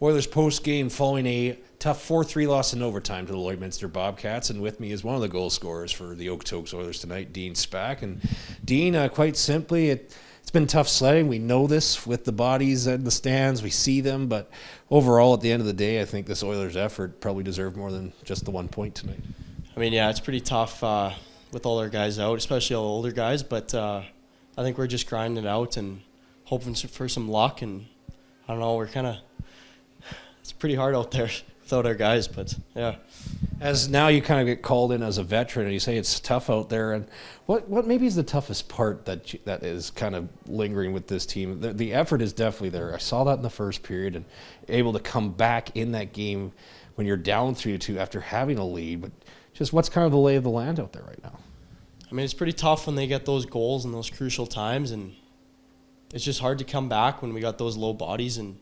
Oilers post-game following a tough 4-3 loss in overtime to the Lloydminster Bobcats, and with me is one of the goal scorers for the Okotoks Oilers tonight, Dean Spak. And Dean, quite simply, it's been tough sledding. We know this with the bodies in the stands. We see them, but overall, at the end of the day, I think this Oilers effort probably deserved more than just the 1 point tonight. I mean, yeah, it's pretty tough with all our guys out, especially all the older guys, but I think we're just grinding it out and hoping for some luck, and I don't know, it's pretty hard out there without our guys, but yeah. As now you kind of get called in as a veteran, and you say it's tough out there, and what maybe is the toughest part that is kind of lingering with this team? The effort is definitely there. I saw that in the first period, and able to come back in that game when you're down 3-2 after having a lead, but just what's kind of the lay of the land out there right now? I mean, it's pretty tough when they get those goals in those crucial times, and it's just hard to come back when we got those low bodies and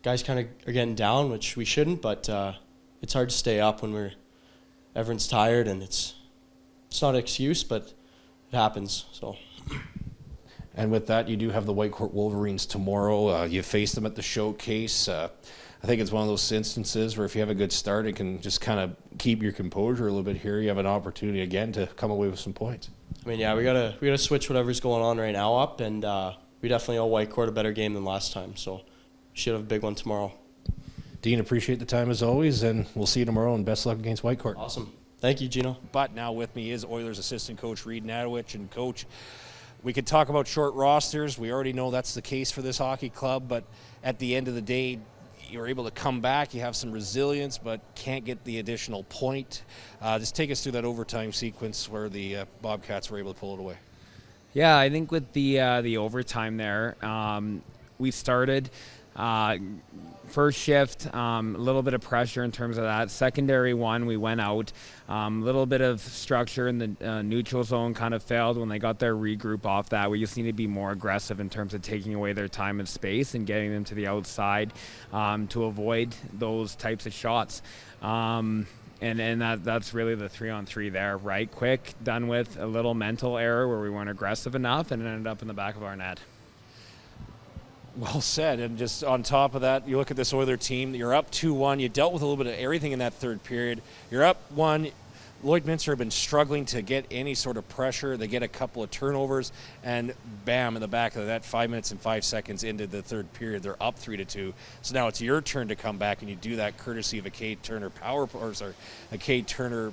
guys kind of are getting down, which we shouldn't, but it's hard to stay up when everyone's tired, and it's not an excuse, but it happens. So. And with that, you do have the Whitecourt Wolverines tomorrow. You face them at the showcase. I think it's one of those instances where if you have a good start, it can just kind of keep your composure a little bit here. You have an opportunity again to come away with some points. I mean, yeah, we gotta switch whatever's going on right now up, and we definitely owe Whitecourt a better game than last time. So. Should have a big one tomorrow. Dean, appreciate the time as always, and we'll see you tomorrow, and best luck against Whitecourt. Awesome. Thank you, Gino. But now with me is Oilers assistant coach Reid Hnatowich. And coach, we could talk about short rosters. We already know that's the case for this hockey club, but at the end of the day, you're able to come back. You have some resilience, but can't get the additional point. Just take us through that overtime sequence where the Bobcats were able to pull it away. Yeah, I think with the overtime there, we started first shift, a little bit of pressure in terms of that. Secondary one, we went out. A little bit of structure in the neutral zone kind of failed when they got their regroup off that. We just need to be more aggressive in terms of taking away their time and space and getting them to the outside to avoid those types of shots. And that's really the 3-on-3 there, right? Quick, done with, a little mental error where we weren't aggressive enough, and it ended up in the back of our net. Well said. And just on top of that, you look at this Oiler team, you're up 2-1. You dealt with a little bit of everything in that third period. You're up 1. Lloydminster have been struggling to get any sort of pressure. They get a couple of turnovers, and bam, in the back of that, 5 minutes and 5 seconds into the third period, they're up 3-2. So now it's your turn to come back, and you do that courtesy of a Cade Turner a Cade Turner,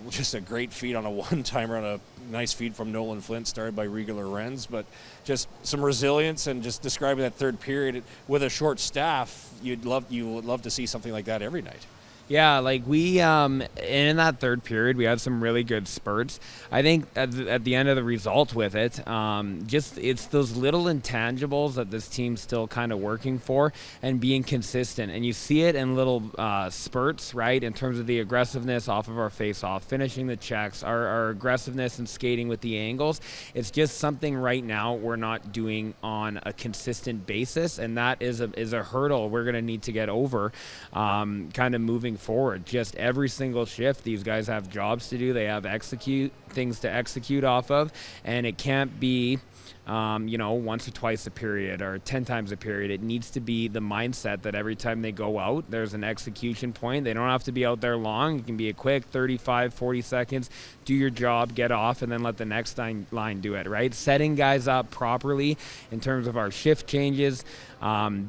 just a great feed on a one-timer on a nice feed from Nolan Flint, started by Reid Lorenz, but just some resilience, and just describing that third period with a short staff, you would love to see something like that every night. Yeah, like we, in that third period, we had some really good spurts. I think at the end of the result with it, it's those little intangibles that this team's still kind of working for and being consistent. And you see it in little spurts, right, in terms of the aggressiveness off of our face-off, finishing the checks, our aggressiveness and skating with the angles. It's just something right now we're not doing on a consistent basis, and that is a hurdle we're going to need to get over kind of moving forward. Just every single shift, these guys have jobs to do. They have things to execute off of, and it can't be once or twice a period or 10 times a period. It needs to be the mindset that every time they go out, there's an execution point. They don't have to be out there long. It can be a quick 35, 40 seconds, do your job, get off, and then let the next line do it, right? Setting guys up properly in terms of our shift changes,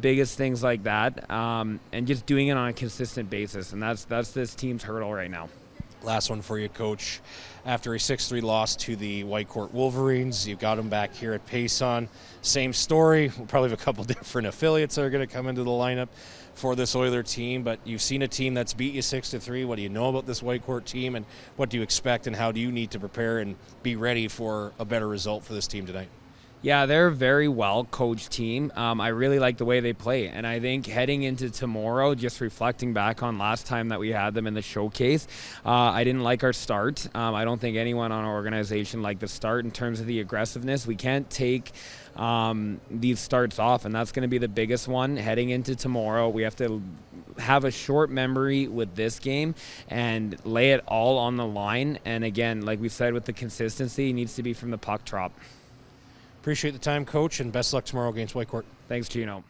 biggest things like that, and just doing it on a consistent basis. And that's this team's hurdle right now. Last one for you, Coach. After a 6-3 loss to the Whitecourt Wolverines, you got them back here at Payson. Same story. We'll probably have a couple different affiliates that are going to come into the lineup for this Oiler team, but you've seen a team that's beat you 6-3. What do you know about this Whitecourt team, and what do you expect, and how do you need to prepare and be ready for a better result for this team tonight? Yeah, they're a very well-coached team. I really like the way they play. And I think heading into tomorrow, just reflecting back on last time that we had them in the showcase, I didn't like our start. I don't think anyone on our organization liked the start in terms of the aggressiveness. We can't take these starts off, and that's going to be the biggest one. Heading into tomorrow, we have to have a short memory with this game and lay it all on the line. And again, like we said, with the consistency, it needs to be from the puck drop. Appreciate the time, Coach, and best luck tomorrow against Whitecourt. Thanks, Gino.